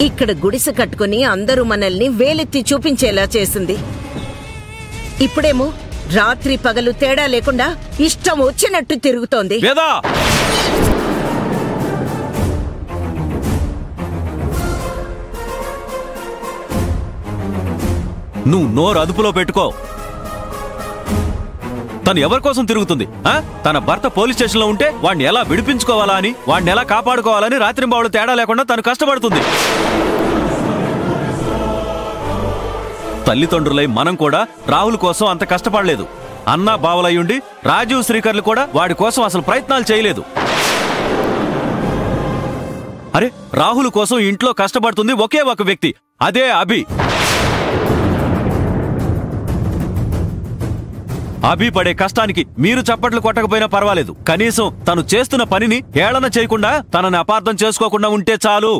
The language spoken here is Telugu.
ఇక్కడ గుడిసె కట్టుకుని అందరూ మనల్ని వేలెత్తి చూపించేలా చేసింది. ఇప్పుడేమో రాత్రి పగలు తేడా లేకుండా ఇష్టం వచ్చినట్టు తిరుగుతోంది. నువ్వు నోరు అదుపులో పెట్టుకో. తను ఎవరి కోసం తిరుగుతుంది? తన భర్త పోలీస్ స్టేషన్ లో ఉంటే వాడిని ఎలా విడిపించుకోవాలా అని, వాడిని ఎలా కాపాడుకోవాలని రాత్రింబావులు తేడా లేకుండా తను కష్టపడుతుంది. తల్లిదండ్రులై మనం కూడా రాహుల్ కోసం అంత కష్టపడలేదు. అన్నా బావలయ్యుండి రాజీవ్ శ్రీకర్లు కూడా వాడి కోసం అసలు ప్రయత్నాలు చేయలేదు. అరే, రాహుల్ కోసం ఇంట్లో కష్టపడుతుంది ఒకే ఒక వ్యక్తి, అదే అభి. అభి పడే కష్టానికి మీరు చప్పట్లు కొట్టకపోయినా పర్వాలేదు. కనీసం తను చేస్తున్న పనిని హేళన చేయకుండా, తనని అపార్థం చేసుకోకుండా ఉంటే చాలు.